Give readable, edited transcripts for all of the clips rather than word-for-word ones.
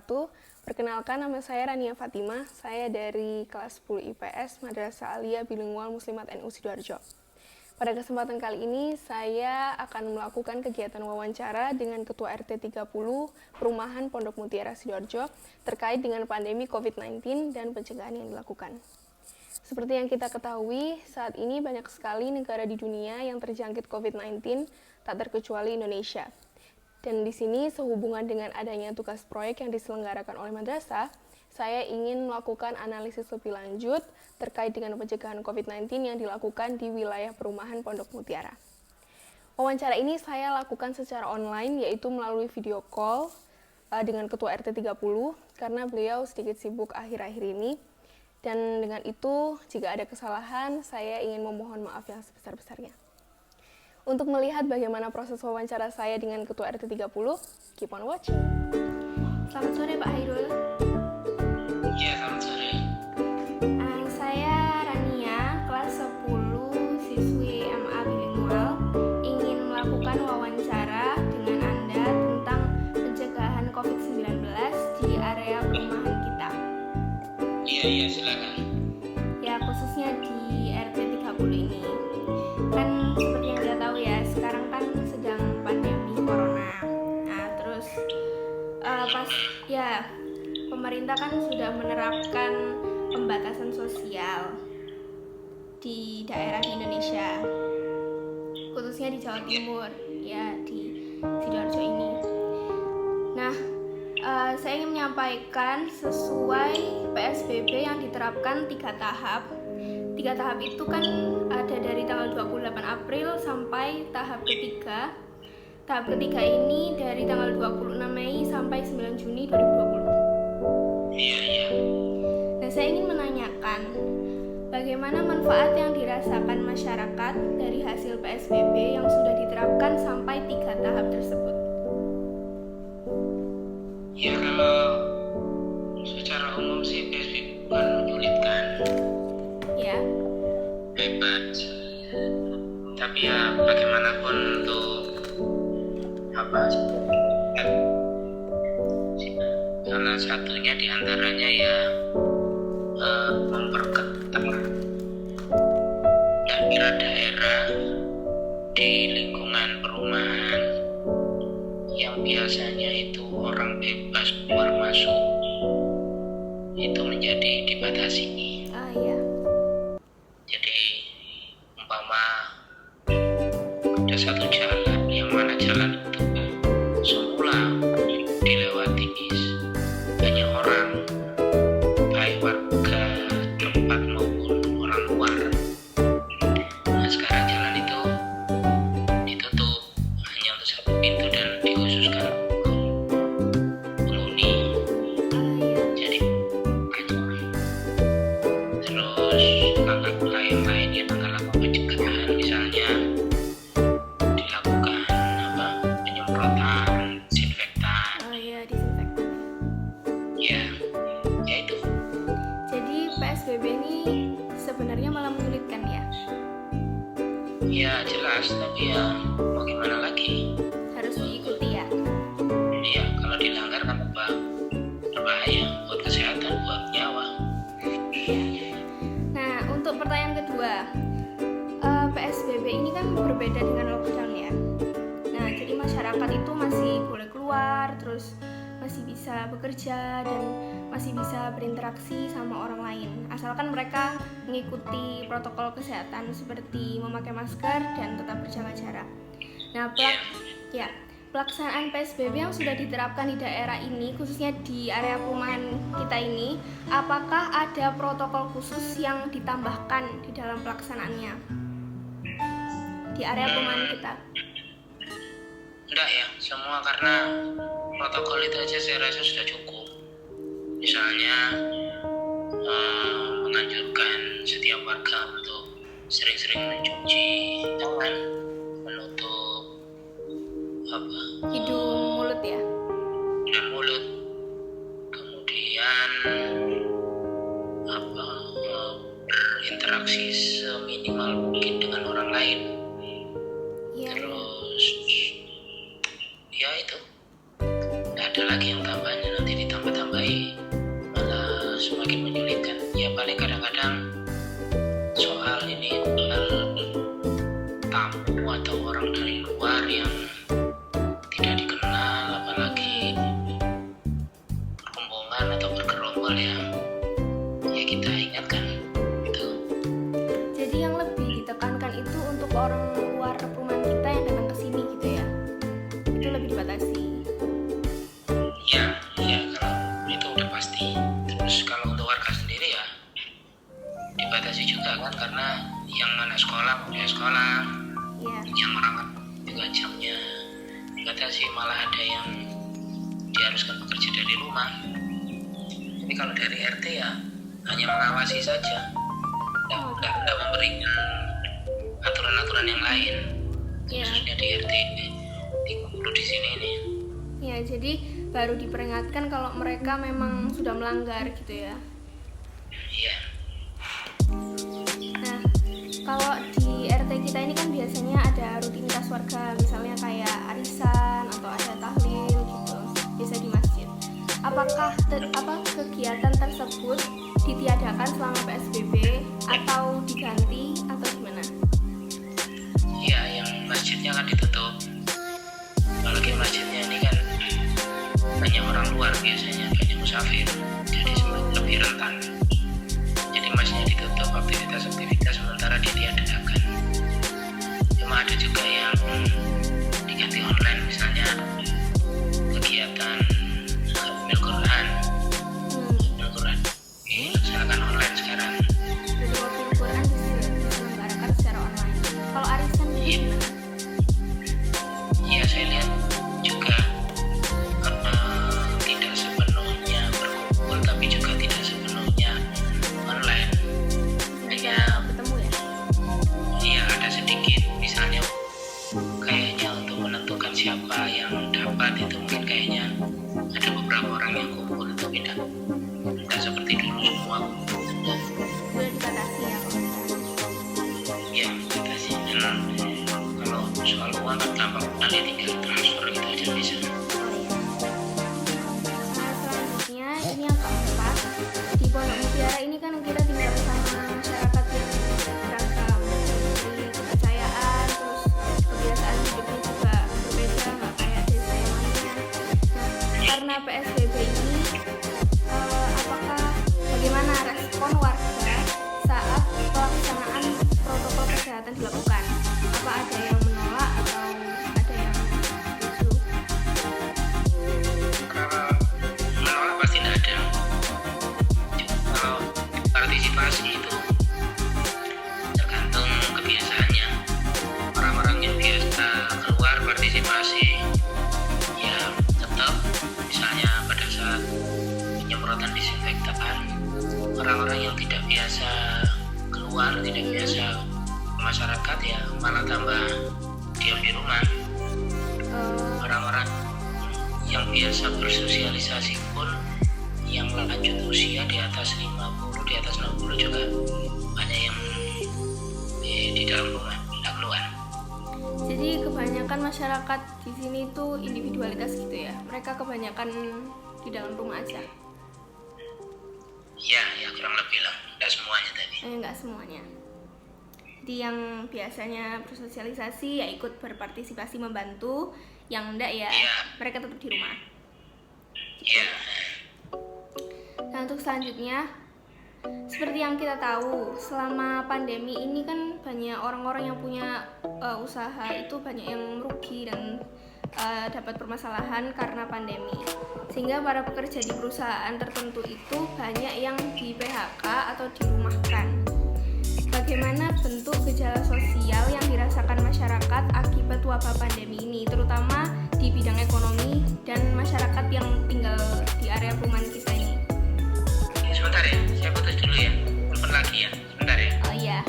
wabarakatuh. Perkenalkan, nama saya Rania Fatimah. Saya dari kelas 10 IPS Madrasah Aliyah Bilingual Muslimat NU Sidoarjo. Pada kesempatan kali ini, saya akan melakukan kegiatan wawancara dengan Ketua RT 30 Perumahan Pondok Mutiara Sidoarjo terkait dengan pandemi COVID-19 dan pencegahan yang dilakukan. Seperti yang kita ketahui, saat ini banyak sekali negara di dunia yang terjangkit COVID-19, tak terkecuali Indonesia. Dan di sini sehubungan dengan adanya tugas proyek yang diselenggarakan oleh madrasah, saya ingin melakukan analisis lebih lanjut terkait dengan pencegahan COVID-19 yang dilakukan di wilayah perumahan Pondok Mutiara. Wawancara ini saya lakukan secara online, yaitu melalui video call dengan Ketua RT 30, karena beliau sedikit sibuk akhir-akhir ini. Dan dengan itu, jika ada kesalahan, saya ingin memohon maaf yang sebesar-besarnya. Untuk melihat bagaimana proses wawancara saya dengan Ketua RT 30, keep on watching. Selamat sore Pak Hairul. Iya, selamat sore. Saya Rania, kelas 10 siswi MA Bilingual, ingin melakukan wawancara dengan Anda tentang pencegahan COVID-19 di area perumahan kita. Iya, silakan. Ya, khususnya di RT 30 ini. Kan seperti yang kita tahu ya, sekarang kan sedang pandemi corona. Nah, terus pemerintah kan sudah menerapkan pembatasan sosial di daerah di Indonesia, khususnya di Jawa Timur, ya di Sidoarjo ini. Nah, saya ingin menyampaikan sesuai PSBB yang diterapkan 3 tahap. 3 tahap itu kan ada dari tanggal 28 April sampai tahap ketiga. Tahap ketiga ini dari tanggal 26 Mei sampai 9 Juni 2020. Iya. Nah, saya ingin menanyakan bagaimana manfaat yang dirasakan masyarakat dari hasil PSBB yang sudah diterapkan sampai 3 tahap tersebut. Ya, kalau secara umum sih PSBB bukan menyulitkan. Ya. Bebas. Tapi ya bagaimanapun untuk salah satunya diantaranya ya memperketat daerah-daerah di lingkungan perumahan yang biasanya itu orang bebas keluar masuk, itu menjadi dibatasi. Iya. Jadi umpama ada satu jalan yang mana jalan itu semula dilewati banyak orang, baik warga tempat maupun orang luar. Nah, sekarang jalan itu ditutup hanya untuk satu pintu dan dikhususkan penghuni. Jadi kacau. Terus langkah lain-lainnya, langkah pencegahan misalnya dilakukan penyemprotan disinfektan. Disinfektan. Ya itu. Jadi PSBB ini sebenarnya malah menyulitkan ya? Ya jelas, tapi ya mau gimana lagi? Harus diikuti ya? Iya, kalau dilanggar kan berbahaya buat kesehatan, buat nyawa. Nah, untuk pertanyaan kedua, PSBB ini kan berbeda dengan lockdown ya. Nah, jadi masyarakat itu masih boleh keluar, terus masih bisa bekerja dan masih bisa berinteraksi sama orang lain, asalkan mereka mengikuti protokol kesehatan seperti memakai masker dan tetap berjaga jarak. Nah, pelaksanaan PSBB yang sudah diterapkan di daerah ini, khususnya di area perumahan kita ini, apakah ada protokol khusus yang ditambahkan di dalam pelaksanaannya di area perumahan kita? Enggak ya, semua karena protokol itu aja saya rasa sudah cukup. Misalnya menganjurkan setiap warga untuk sering-sering mencuci tangan, menutup hidung, mulut ya, dan mulut, kemudian berinteraksi seminimal mungkin dengan orang lain. Terus ya itu, nggak ada lagi yang tambahnya, nanti ditambah-tambah orang luar perumahan kita yang datang ke sini gitu ya, itu lebih dibatasi. Ya, kalau itu udah pasti. Terus kalau untuk warga sendiri ya dibatasi juga kan, karena yang anak sekolah mau sekolah, Iya. yang orang juga jamnya dibatasi, malah ada yang diharuskan bekerja dari rumah. Tapi kalau dari RT ya hanya mengawasi saja, nggak memberikan aturan-aturan yang lain, Iya. khususnya di RT di Bengkulu di sini ini. Ya, jadi baru diperingatkan kalau mereka memang sudah melanggar gitu ya. Iya. Nah, kalau di RT kita ini kan biasanya ada rutinitas warga, misalnya kayak arisan atau ada tahlil gitu, biasa di masjid. Apakah kegiatan tersebut ditiadakan selama PSBB atau diganti atau gimana? Iya, yang masjidnya kan ditutup. Apalagi masjidnya ini kan banyak orang luar, biasanya banyak musafir, jadi lebih rentan. Jadi masjidnya ditutup, aktivitas sementara ditiadakan. Cuma ada juga yang diganti online, misalnya kegiatan Al-Quran dilaksanakan online sekarang. Jadi waktu Al-Quran diselenggarakan secara online. Kalau arisan Iya. gimana? Iya, saya lihat juga tidak sepenuhnya berkumpul, tapi juga tidak sepenuhnya online. Bisa Hanya ketemu ya? iya, ada sedikit, misalnya kayaknya untuk menentukan siapa yang dapat itu mungkin kayaknya ada beberapa orang yang kumpul, tapi tidak seperti dulu semua kumpul. Sudah dibatasi ya kalau Ya, kita sih kalau soal uang kan gampang sekali, tinggal transfer gitu aja bisa. Nah, selanjutnya ini yang keempat, di Pondok Mutiara ini kan kita tinggal sama masyarakat yang beragam, dari kepercayaan, terus kebiasaan hidupnya juga berbeda, nggak kayak desa yang lainnya. Nah, karena PSBB ini, bagaimana respon warga saat pelaksanaan protokol kesehatan dilakukan? Apa ada yang menolak atau ada yang setuju? Kalau menolak pasti tidak ada. Kalau partisipasi itu tergantung kebiasaannya. Orang-orang yang biasa keluar partisipasi ya tetap, misalnya pada saat penyemprotan disinfektan, orang-orang yang tidak biasa keluar, tidak biasa ke masyarakat ya malah tambah diam di rumah. Orang-orang yang biasa bersosialisasi pun yang lanjut usia di atas 50, di atas 60 juga banyak yang di dalam rumah, tidak keluar. Jadi kebanyakan masyarakat di sini itu individualitas gitu ya. Mereka kebanyakan di dalam rumah aja. Ya kurang lebih lah, tidak semuanya tadi. Enggak semuanya. Jadi yang biasanya bersosialisasi ya ikut berpartisipasi membantu, yang enggak ya mereka tetap di rumah. Ya. Nah, untuk selanjutnya, seperti yang kita tahu, selama pandemi ini kan banyak orang-orang yang punya usaha itu banyak yang merugi dan dapat permasalahan karena pandemi. Sehingga para pekerja di perusahaan tertentu itu banyak yang di PHK atau dirumahkan. Bagaimana bentuk gejala sosial yang dirasakan masyarakat akibat wabah pandemi ini, terutama di bidang ekonomi dan masyarakat yang tinggal di area perumahan kita ini? Sebentar ya, saya putus dulu ya. Telepon lagi ya, sebentar ya. Oh iya.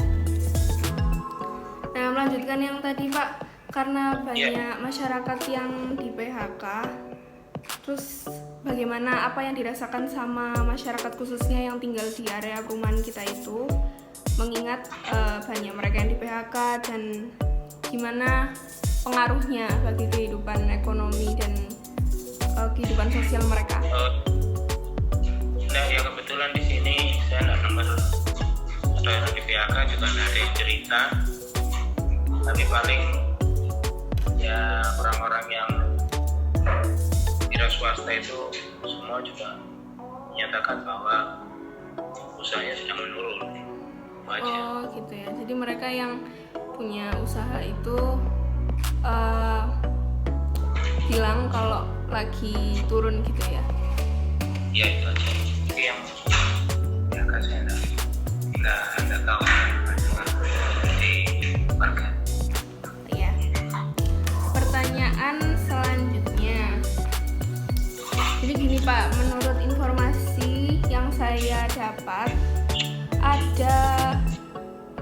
Nah, melanjutkan yang tadi Pak, karena banyak masyarakat yang di PHK, terus bagaimana apa yang dirasakan sama masyarakat khususnya yang tinggal di area perumahan kita itu, mengingat banyak mereka yang di PHK dan gimana pengaruhnya bagi kehidupan ekonomi dan kehidupan sosial mereka? Nah ya kebetulan di sini saya nggak dengar ada yang di PHK, juga nggak ada yang cerita. Tapi paling ya orang-orang yang wira swasta itu semua juga menyatakan bahwa usahanya sedang menurun. Itu aja. Oh gitu ya. Jadi mereka yang punya usaha itu bilang kalau lagi turun gitu ya. Ya itu aja. Itu yang saya nggak tahu di warga. Ya. Pertanyaan selanjutnya. Jadi gini Pak, menurut informasi yang saya dapat ada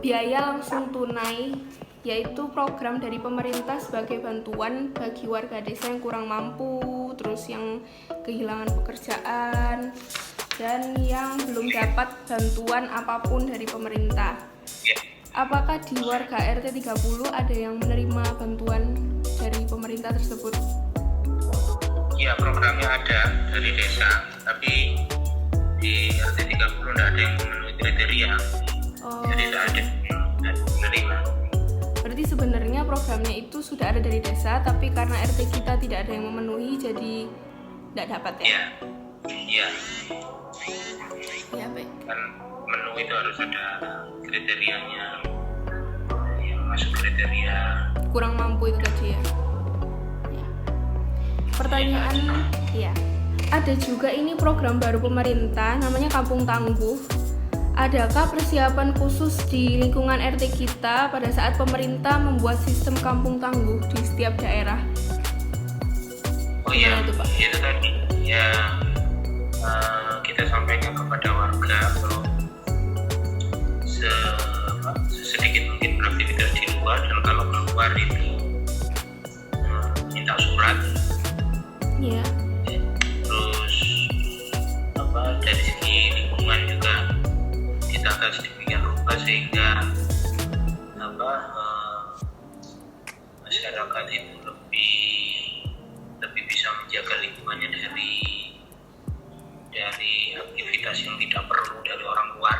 biaya langsung tunai, yaitu program dari pemerintah sebagai bantuan bagi warga desa yang kurang mampu, terus yang kehilangan pekerjaan, dan yang belum dapat bantuan apapun dari pemerintah. Apakah di warga RT 30 ada yang menerima bantuan dari pemerintah tersebut? Iya, programnya ada dari desa, tapi di RT 30 tidak ada yang memenuhi kriteria. Jadi tidak ada yang menerima. Berarti sebenarnya programnya itu sudah ada dari desa, tapi karena RT kita tidak ada yang memenuhi, jadi tidak dapat ya? Iya. Ya baik. Kan menu itu harus ada kriterianya, yang masuk kriteria. Kurang mampu itu tadi ya? Ya. Pertanyaan, ya. Ada juga ini program baru pemerintah, namanya Kampung Tangguh. Adakah persiapan khusus di lingkungan RT kita pada saat pemerintah membuat sistem kampung tangguh di setiap daerah? Oh iya, itu, Pak? Itu tadi ya kita sampaikan kepada warga kalau sedikit mungkin beraktivitas di luar, dan kalau keluar itu minta surat. Iya. Terus dari segi lingkungan juga ditata sedemikian rupa sehingga masyarakat itu lebih bisa menjaga lingkungannya dari aktivitas yang tidak perlu dari orang luar.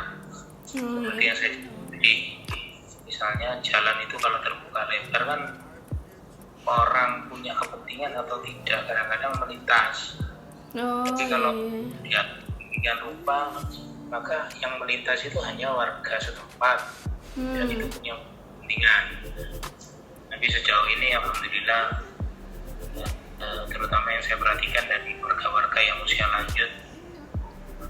Seperti yang saya jadi misalnya jalan itu kalau terbuka lebar kan orang punya kepentingan atau tidak kadang-kadang melintas. Tapi kalau tidak demikian rupa, maka yang melintas itu hanya warga setempat dan itu punya kepentingan. Tapi sejauh ini alhamdulillah, terutama yang saya perhatikan dari warga-warga yang usia lanjut,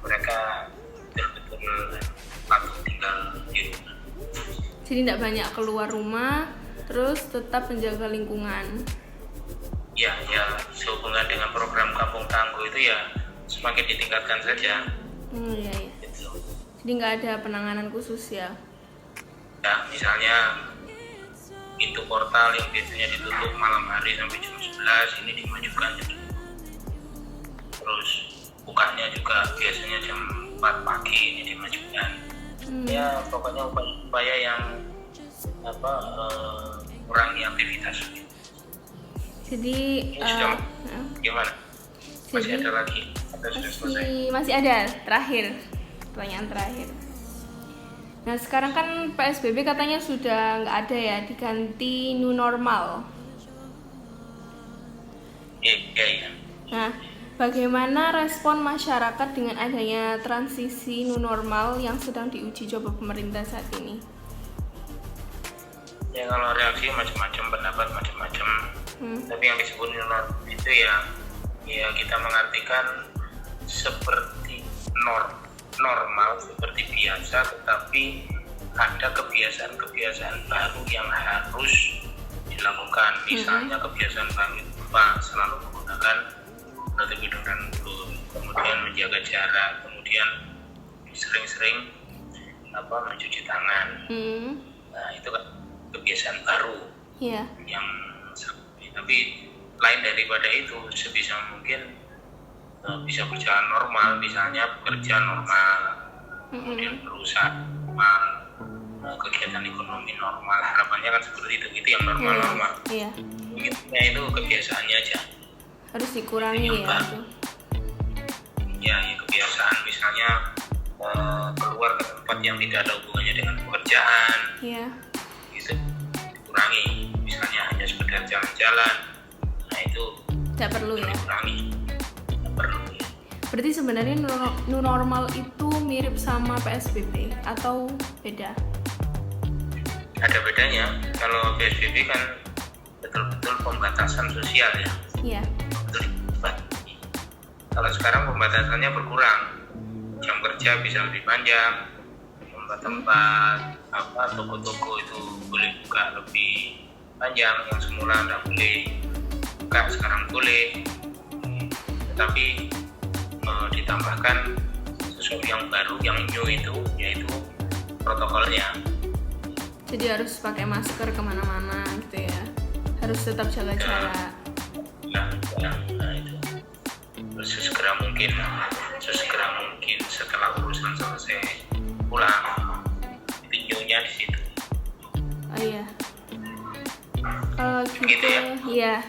mereka betul-betul patuh tinggal di rumah. Jadi tidak banyak keluar rumah, terus tetap menjaga lingkungan. Ya, sehubungan dengan program Kampung Tangguh itu ya semakin ditingkatkan saja. Iya. Gitu. Jadi nggak ada penanganan khusus ya? Ya, misalnya pintu portal yang biasanya ditutup malam hari sampai jam 11 ini dimajukan. Terus bukanya juga biasanya jam 4 pagi ini dimajukan. Ya, pokoknya upaya yang kurangi aktivitas. Jadi gimana? Masih ada lagi? Atau sudah selesai? Masih ada, pertanyaan terakhir. Nah sekarang kan PSBB katanya sudah nggak ada ya, diganti new normal. Iya. Nah bagaimana respon masyarakat dengan adanya transisi new normal yang sedang diuji coba pemerintah saat ini? Ya kalau reaksi macam-macam, pendapat macam-macam. Tapi yang disebut new normal itu ya kita mengartikan seperti normal, seperti biasa, tetapi ada kebiasaan-kebiasaan baru yang harus dilakukan. Misalnya kebiasaan baru itu selalu menggunakan menutup hidung dan mulut, kemudian menjaga jarak, kemudian sering-sering mencuci tangan. Nah itu kan kebiasaan baru yang tapi lain daripada itu sebisa mungkin bisa berjalan normal, misalnya bekerja normal, kemudian berusaha normal, kegiatan ekonomi normal, harapannya kan seperti itu yang normal. Iya. Itu kebiasaannya aja harus dikurangi ya itu. Ya kebiasaan misalnya keluar ke tempat yang tidak ada hubungannya dengan pekerjaan. Iya. Gitu dikurangi, misalnya hanya sekedar jalan-jalan, nah itu tidak perlu ya. Dikurangi, tidak perlu. Berarti sebenarnya new normal itu itu mirip sama PSBB atau beda? Ada bedanya. Kalau PSBB kan betul-betul pembatasan sosial ya. Iya. Betul dibatasi. Kalau sekarang pembatasannya berkurang, jam kerja bisa lebih panjang, tempat-tempat toko-toko itu boleh buka lebih panjang, yang semula tidak boleh buka sekarang boleh. Tetapi ditambahkan sesuatu yang baru, yang new itu, yaitu protokolnya. Jadi harus pakai masker kemana-mana gitu ya, harus tetap jaga jarak. Nah itu sesegera mungkin setelah urusan selesai pulang, itu new-nya di situ. Oh iya. Kalau gitu ya.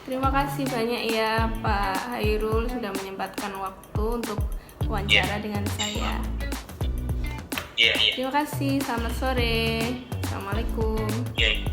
Terima kasih banyak ya Pak Hairul sudah menyempatkan waktu untuk wawancara dengan saya. Iya. Terima kasih. Selamat sore. Assalamualaikum. Iya.